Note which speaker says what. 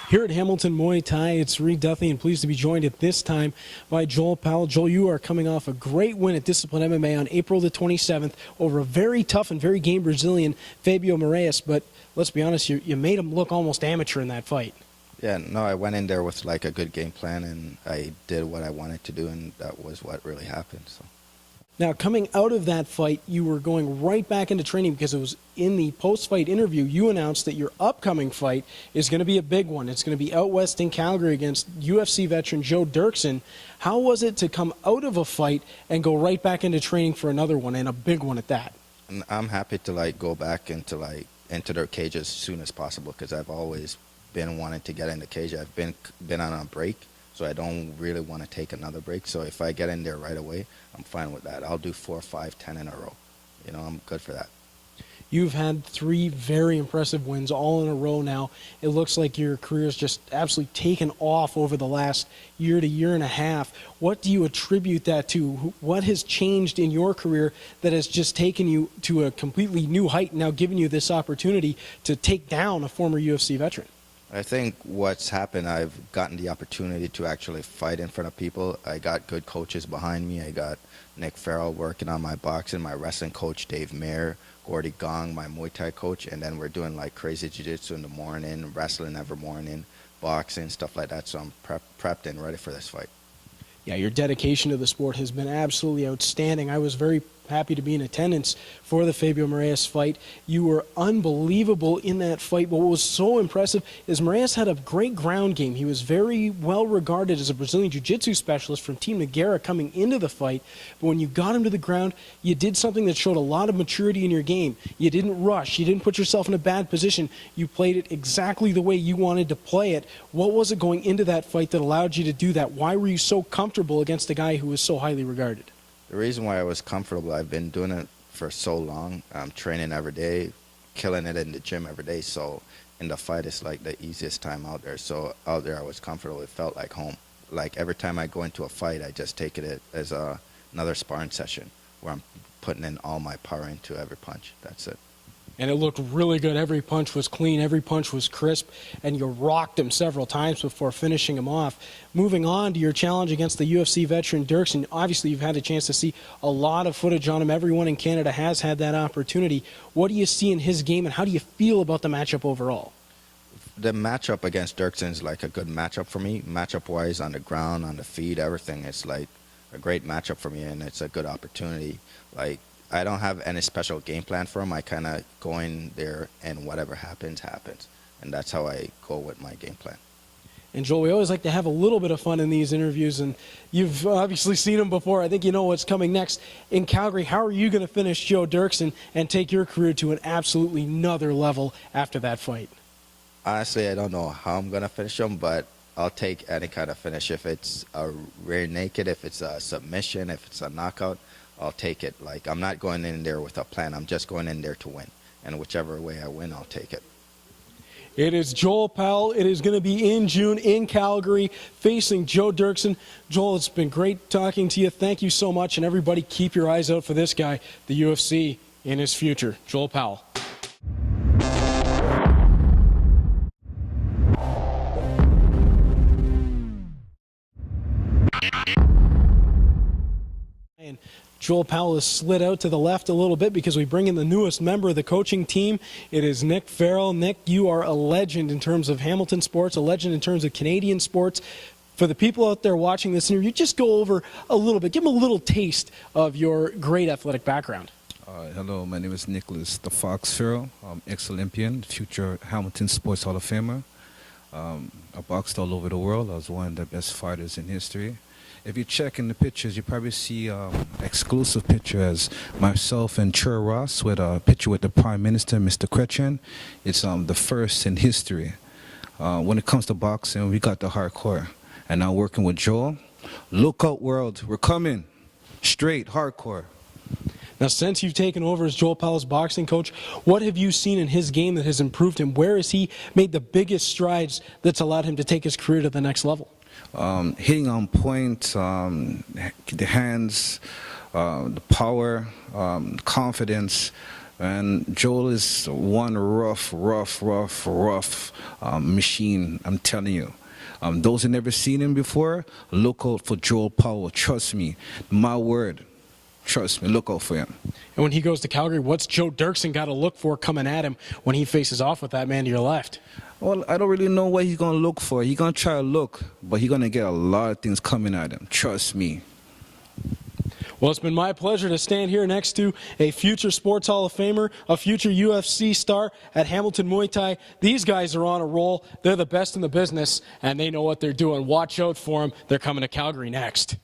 Speaker 1: Here at Hamilton Muay Thai, it's Reed Duthie, and pleased to be joined at this time by Joel Powell. Joel, you are coming off a great win at Discipline MMA on April the 27th over a very tough and very game Brazilian, Fabio Moraes. But let's be honest, you made him look almost amateur in that fight.
Speaker 2: Yeah, no, I went in there with like a good game plan, and I did what I wanted to do, and that was what really happened. So.
Speaker 1: Now, coming out of that fight, you were going right back into training because it was in the post-fight interview, you announced that your upcoming fight is going to be a big one. It's going to be out west in Calgary against UFC veteran Joe Doerksen. How was it to come out of a fight and go right back into training for another one, and a big one at that?
Speaker 2: And I'm happy to go back into their cage as soon as possible, because I've always been wanting to get in the cage. I've been on a break, so I don't really want to take another break. So if I get in there right away, I'm fine with that. I'll do 4, 5, 10 in a row. You know, I'm good for that.
Speaker 1: You've had 3 very impressive wins all in a row now. It looks like your career's just absolutely taken off over the last year to year and a half. What do you attribute that to? What has changed in your career that has just taken you to a completely new height and now given you this opportunity to take down a former UFC veteran?
Speaker 2: I think what's happened, I've gotten the opportunity to actually fight in front of people. I got good coaches behind me. I got Farrell working on my boxing, my wrestling coach Dave Mair, Gordy Gong, my Muay Thai coach, and then we're doing like crazy jiu-jitsu in the morning, wrestling every morning, boxing, stuff like that. So I'm prepped and ready for this fight.
Speaker 1: Yeah, your dedication to the sport has been absolutely outstanding. I was very happy to be in attendance for the Fabio Moraes fight. You were unbelievable in that fight, but what was so impressive is Moraes had a great ground game. He was very well regarded as a Brazilian Jiu-Jitsu specialist from Team Nogueira coming into the fight, but when you got him to the ground, you did something that showed a lot of maturity in your game. You didn't rush. You didn't put yourself in a bad position. You played it exactly the way you wanted to play it. What was it going into that fight that allowed you to do that? Why were you so comfortable against a guy who was so highly regarded?
Speaker 2: The reason why I was comfortable, I've been doing it for so long. I'm training every day, killing it in the gym every day. So in the fight, it's like the easiest time out there. So out there, I was comfortable. It felt like home. Like every time I go into a fight, I just take it as another sparring session where I'm putting in all my power into every punch. That's it.
Speaker 1: And it looked really good. Every punch was clean. Every punch was crisp. And you rocked him several times before finishing him off. Moving on to your challenge against the UFC veteran Doerksen. Obviously, you've had a chance to see a lot of footage on him. Everyone in Canada has had that opportunity. What do you see in his game, and how do you feel about the matchup overall?
Speaker 2: The matchup against Doerksen is like a good matchup for me. Matchup-wise, on the ground, on the feet, everything. It's like a great matchup for me, and it's a good opportunity. Like, I don't have any special game plan for him. I kind of go in there, and whatever happens, happens. And that's how I go with my game plan.
Speaker 1: And Joel, we always like to have a little bit of fun in these interviews, and you've obviously seen him before. I think you know what's coming next. In Calgary, how are you going to finish Joe Doerksen and take your career to an absolutely another level after that fight?
Speaker 2: Honestly, I don't know how I'm going to finish him, but I'll take any kind of finish. If it's a rear naked, if it's a submission, if it's a knockout, I'll take it. Like, I'm not going in there with a plan. I'm just going in there to win. And whichever way I win, I'll take it.
Speaker 1: It is Joel Powell. It is going to be in June in Calgary facing Joe Doerksen. Joel, it's been great talking to you. Thank you so much. And everybody, keep your eyes out for this guy, the UFC, in his future. Joel Powell. Joel Powell has slid out to the left a little bit because we bring in the newest member of the coaching team. It is Farrell. Nick, you are a legend in terms of Hamilton sports, a legend in terms of Canadian sports. For the people out there watching this interview, just go over a little bit. Give them a little taste of your great athletic background.
Speaker 3: Hello, my name is Nicholas the Fox Farrell. I'm ex-Olympian, future Hamilton Sports Hall of Famer. I boxed all over the world. I was one of the best fighters in history. If you check in the pictures, you probably see exclusive picture as myself and Chur Ross with a picture with the Prime Minister, Mr. Kretchen. It's the first in history. When it comes to boxing, we got the hardcore. And now working with Joel. Look out, world. We're coming. Straight, hardcore.
Speaker 1: Now, since you've taken over as Joel Powell's boxing coach, what have you seen in his game that has improved him? Where has he made the biggest strides that's allowed him to take his career to the next level?
Speaker 3: Hitting on point, the hands, the power, confidence, And Joel is one rough machine, I'm telling you. Those who never seen him before, look out for Joel Powell. Trust me, my word. Trust me, look out for him.
Speaker 1: And when he goes to Calgary, what's Joe Doerksen got to look for coming at him when he faces off with that man to your left?
Speaker 3: Well, I don't really know what he's going to look for. He's going to try to look, but he's going to get a lot of things coming at him. Trust me.
Speaker 1: Well, it's been my pleasure to stand here next to a future Sports Hall of Famer, a future UFC star at Hamilton Muay Thai. These guys are on a roll. They're the best in the business, and they know what they're doing. Watch out for them. They're coming to Calgary next.